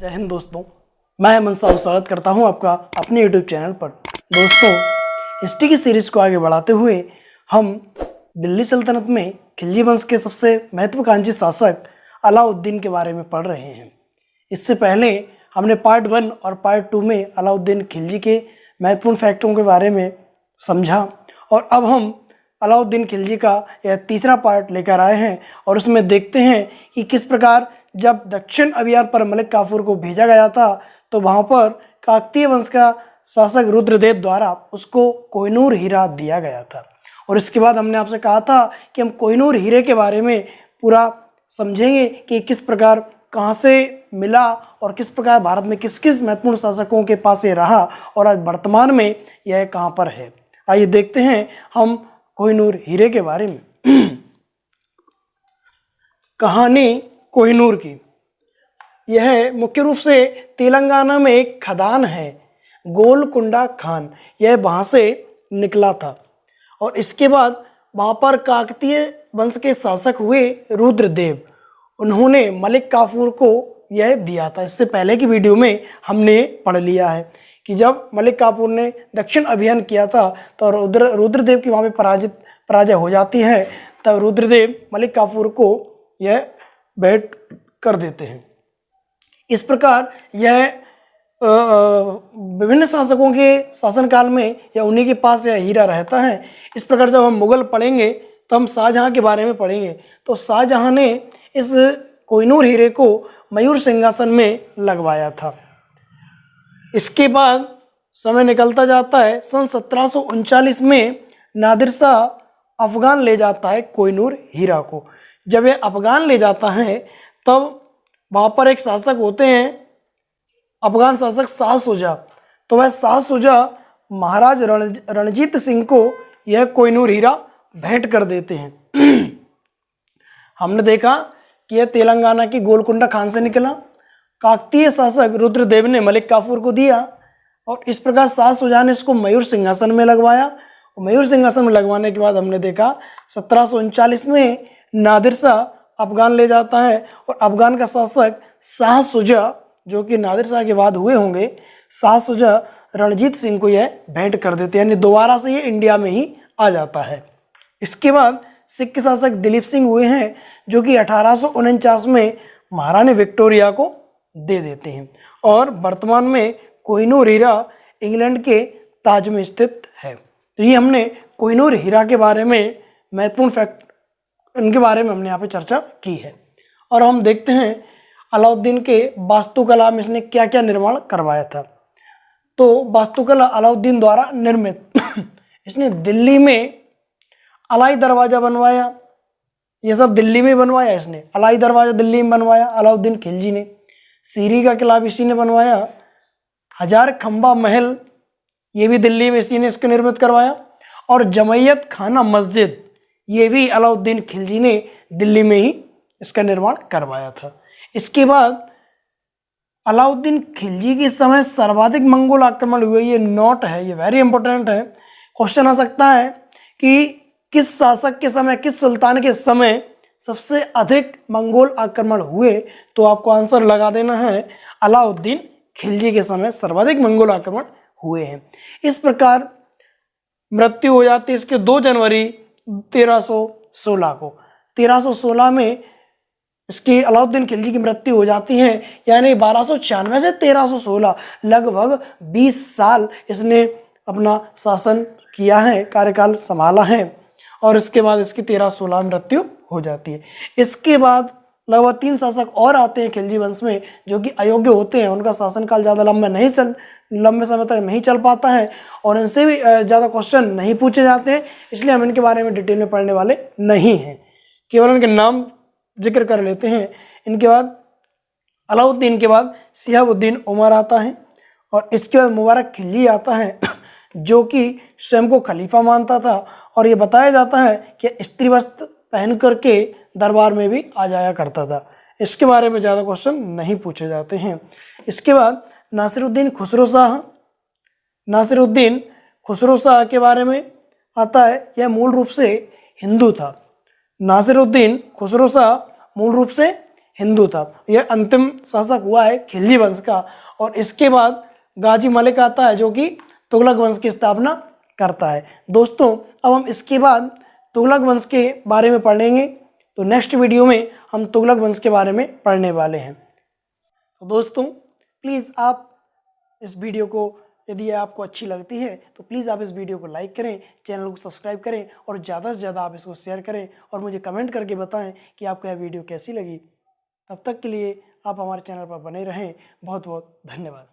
जय हिंद दोस्तों, मैं हेमंत साहू स्वागत करता हूं आपका अपने यूट्यूब चैनल पर। दोस्तों, हिस्ट्री की सीरीज को आगे बढ़ाते हुए हम दिल्ली सल्तनत में खिलजी वंश के सबसे महत्वाकांक्षी शासक अलाउद्दीन के बारे में पढ़ रहे हैं। इससे पहले हमने पार्ट 1 और पार्ट 2 में अलाउद्दीन खिलजी के महत्वपूर्ण फैक्टों के बारे में समझा और अब हम अलाउद्दीन खिलजी का यह तीसरा पार्ट लेकर आए हैं और उसमें देखते हैं कि किस प्रकार जब दक्षिण अभियान पर मलिक काफूर को भेजा गया था तो वहाँ पर काकतीय वंश का शासक रुद्रदेव द्वारा उसको कोहिनूर हीरा दिया गया था। और इसके बाद हमने आपसे कहा था कि हम कोहिनूर हीरे के बारे में पूरा समझेंगे कि किस प्रकार कहाँ से मिला और किस प्रकार भारत में किस किस महत्वपूर्ण शासकों के पास ये रहा और आज वर्तमान में यह कहाँ पर है। आइए देखते हैं हम कोहिनूर हीरे के बारे में। कहानी कोहिनूर की। यह मुख्य रूप से तेलंगाना में एक खदान है, गोलकुंडा खान, यह वहाँ से निकला था और इसके बाद वहाँ पर काकतीय वंश के शासक हुए रुद्रदेव, उन्होंने मलिक काफूर को यह दिया था। इससे पहले की वीडियो में हमने पढ़ लिया है कि जब मलिक काफूर ने दक्षिण अभियान किया था तो रुद्रदेव की वहाँ पे पराजय हो जाती है, तब रुद्रदेव मलिक काफूर को यह भेंट कर देते हैं। इस प्रकार यह विभिन्न शासकों के शासनकाल में या उन्हीं के पास यह हीरा रहता है। इस प्रकार जब हम मुगल पढ़ेंगे तो हम शाहजहाँ के बारे में पढ़ेंगे। तो शाहजहाँ ने इस कोहिनूर हीरे को मयूर सिंहासन में लगवाया था। इसके बाद समय निकलता जाता है, सन 1739 में नादिर शाह अफगान ले जाता है कोहिनूर हीरा को। जब यह अफगान ले जाता है तब वहाँ पर एक शासक होते हैं अफगान शासक शाह शुजा, तो वह शाह शुजा महाराज रणजीत सिंह को यह कोहिनूर हीरा भेंट कर देते हैं। हमने देखा कि यह तेलंगाना की गोलकुंडा खान से निकला। काकतीय शासक रुद्रदेव ने मलिक काफूर को दिया और इस प्रकार शाह शुजा ने इसको मयूर सिंहासन में लगवाया। मयूर सिंहासन में लगवाने के बाद हमने देखा 1739 में नादिर शाह अफगान ले जाता है और अफगान का शासक शाह शुजा, जो कि नादिर शाह के बाद हुए होंगे, शाह शुजा रणजीत सिंह को यह भेंट कर देते हैं, यानी दोबारा से ये इंडिया में ही आ जाता है। इसके बाद सिख शासक दिलीप सिंह हुए हैं, जो कि 1849 में महारानी विक्टोरिया को दे देते हैं और वर्तमान में कोहिनूर हीरा इंग्लैंड के ताज में स्थित है। तो ये हमने कोहिनूर हीरा के बारे में महत्वपूर्ण फैक्ट इनके बारे में हमने यहाँ पे चर्चा की है। और हम देखते हैं अलाउद्दीन के वास्तुकला में इसने क्या क्या निर्माण करवाया था। तो वास्तुकला अलाउद्दीन द्वारा निर्मित इसने दिल्ली में अलाई दरवाज़ा बनवाया, ये सब दिल्ली में बनवाया। इसने अलाई दरवाज़ा दिल्ली में बनवाया अलाउद्दीन खिलजी ने। सीरी का किला भी इसी ने बनवाया। हजार खंबा महल, ये भी दिल्ली में इसी ने इसको निर्मित करवाया। और जमैयत खाना मस्जिद, ये भी अलाउद्दीन खिलजी ने दिल्ली में ही इसका निर्माण करवाया था। इसके बाद अलाउद्दीन खिलजी के समय सर्वाधिक मंगोल आक्रमण हुए, ये नोट है, ये वेरी इंपॉर्टेंट है। क्वेश्चन आ सकता है कि किस शासक के समय, किस सुल्तान के समय सबसे अधिक मंगोल आक्रमण हुए, तो आपको आंसर लगा देना है अलाउद्दीन खिलजी के समय सर्वाधिक मंगोल आक्रमण हुए हैं। इस प्रकार मृत्यु हो जाती है इसके 2 जनवरी 1316 को। 1316 में इसकी अलाउद्दीन खिलजी की मृत्यु हो जाती है, यानी 1296 से 1316 लगभग 20 साल इसने अपना शासन किया है, कार्यकाल संभाला है और इसके बाद इसकी 1316 में मृत्यु हो जाती है। इसके बाद लगभग 3 शासक और आते हैं खिलजी वंश में, जो कि अयोग्य होते हैं। उनका शासनकाल ज़्यादा लंबे समय तक नहीं चल पाता है और इनसे भी ज़्यादा क्वेश्चन नहीं पूछे जाते हैं, इसलिए हम इनके बारे में डिटेल में पढ़ने वाले नहीं हैं, केवल उनके नाम जिक्र कर लेते हैं। इनके बाद अलाउद्दीन के बाद शिहाबुद्दीन उमर आता है और इसके बाद मुबारक खिलजी आता है, जो कि स्वयं को खलीफा मानता था और ये बताया जाता है कि स्त्री वस्त्र पहन करके दरबार में भी आ जाया करता था। इसके बारे में ज़्यादा क्वेश्चन नहीं पूछे जाते हैं। इसके बाद नासिरुद्दीन खुसरो शाह। नासिरुद्दीन खुसरो शाह के बारे में आता है, यह मूल रूप से हिंदू था। नासिरुद्दीन खुसरो शाह मूल रूप से हिंदू था। यह अंतिम शासक हुआ है खिलजी वंश का। और इसके बाद गाजी मलिक आता है जो कि तुगलक वंश की स्थापना करता है। दोस्तों अब हम इसके बाद तुगलक वंश के बारे में पढ़ेंगे। तो नेक्स्ट वीडियो में हम तुगलक वंश के बारे में पढ़ने वाले हैं। तो दोस्तों प्लीज़ आप इस वीडियो को, यदि आपको अच्छी लगती है तो प्लीज़ आप इस वीडियो को लाइक करें, चैनल को सब्सक्राइब करें और ज़्यादा से ज़्यादा आप इसको शेयर करें और मुझे कमेंट करके बताएं कि आपको यह वीडियो कैसी लगी। तब तक के लिए आप हमारे चैनल पर बने रहें। बहुत बहुत धन्यवाद।